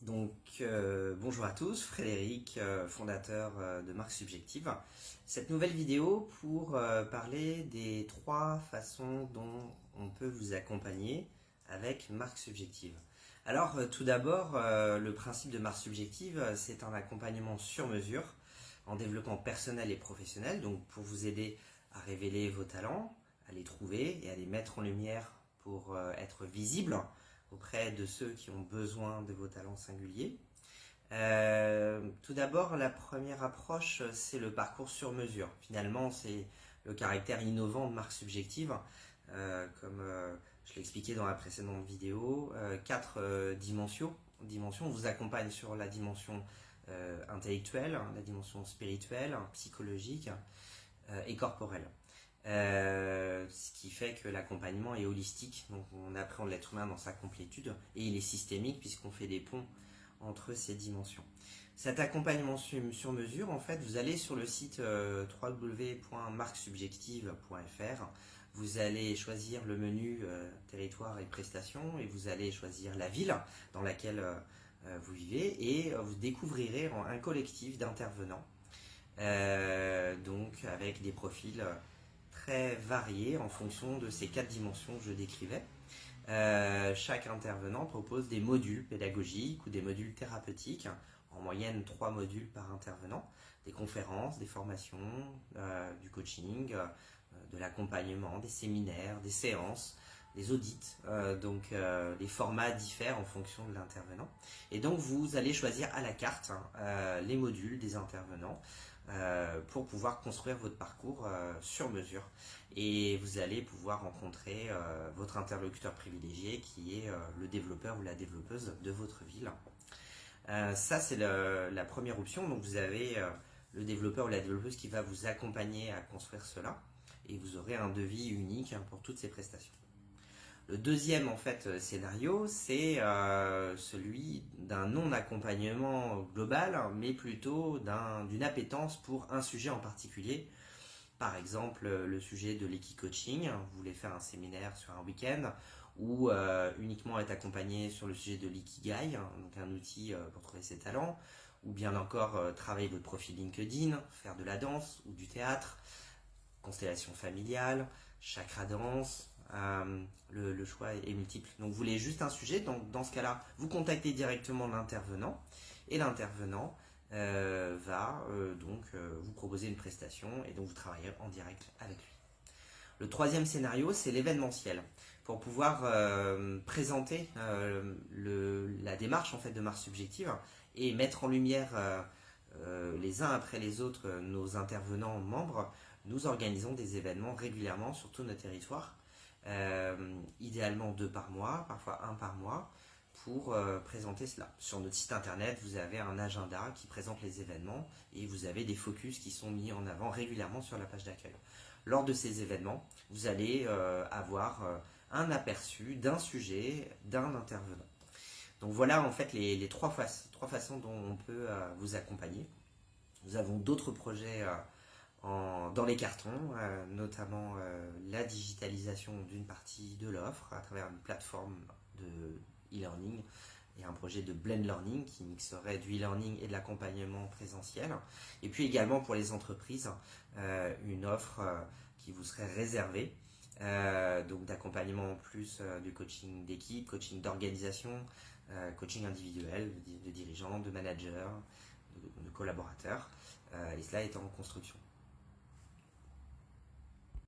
Bonjour à tous, Frédéric, fondateur de Marque Subjective. Cette nouvelle vidéo pour parler des 3 façons dont on peut vous accompagner avec Marque Subjective. Alors tout d'abord, le principe de Marque Subjective, c'est un accompagnement sur mesure en développement personnel et professionnel, donc pour vous aider à révéler vos talents, à les trouver et à les mettre en lumière pour être visible auprès de ceux qui ont besoin de vos talents singuliers. Tout d'abord, la première approche, c'est le parcours sur mesure. Finalement, c'est le caractère innovant de Marque Subjective. Comme je l'ai expliqué dans la précédente vidéo, 4 dimensions. On vous accompagne sur la dimension intellectuelle, la dimension spirituelle, psychologique et corporelle. Ce qui fait que l'accompagnement est holistique, donc on appréhend l'être humain dans sa complétude et il est systémique puisqu'on fait des ponts entre ces dimensions. Cet accompagnement sur mesure, en fait, vous allez sur le site www.marquesubjective.fr, vous allez choisir le menu territoire et prestations et vous allez choisir la ville dans laquelle vous vivez et vous découvrirez un collectif d'intervenants, donc avec des profils très variés en fonction de ces 4 dimensions que je décrivais. Chaque intervenant propose des modules pédagogiques ou des modules thérapeutiques, en moyenne 3 modules par intervenant, des conférences, des formations, du coaching, de l'accompagnement, des séminaires, des séances, des audits, les formats diffèrent en fonction de l'intervenant. Et donc vous allez choisir à la carte les modules des intervenants pour pouvoir construire votre parcours sur mesure. Et vous allez pouvoir rencontrer votre interlocuteur privilégié qui est le développeur ou la développeuse de votre ville. Ça c'est la première option, donc vous avez le développeur ou la développeuse qui va vous accompagner à construire cela et vous aurez un devis unique pour toutes ces prestations. Le deuxième scénario, c'est celui d'un non-accompagnement global, mais plutôt d'une appétence pour un sujet en particulier. Par exemple, le sujet de l'Eki-coaching, vous voulez faire un séminaire sur un week-end, ou uniquement être accompagné sur le sujet de l'Ikigai, donc un outil pour trouver ses talents, ou bien encore travailler votre profil LinkedIn, faire de la danse ou du théâtre, constellation familiale, chakra danse. Le choix est multiple. Donc vous voulez juste un sujet, donc dans ce cas-là, vous contactez directement l'intervenant et l'intervenant va vous proposer une prestation et donc vous travaillez en direct avec lui. Le troisième scénario, c'est l'événementiel. Pour pouvoir présenter la démarche de Marque Subjective et mettre en lumière les uns après les autres nos intervenants membres, nous organisons des événements régulièrement sur tout notre territoire. Idéalement 2 par mois, parfois 1 par mois, pour présenter cela. Sur notre site internet, vous avez un agenda qui présente les événements et vous avez des focus qui sont mis en avant régulièrement sur la page d'accueil. Lors de ces événements, vous allez avoir un aperçu d'un sujet, d'un intervenant. Donc voilà en fait les 3 façons dont on peut vous accompagner. Nous avons d'autres projets dans les cartons, notamment la digitalisation d'une partie de l'offre à travers une plateforme de e-learning et un projet de blend learning qui mixerait du e-learning et de l'accompagnement présentiel. Et puis également pour les entreprises, une offre qui vous serait réservée, donc d'accompagnement en plus du coaching d'équipe, coaching d'organisation, coaching individuel de dirigeants, de managers, de collaborateurs, et cela est en construction.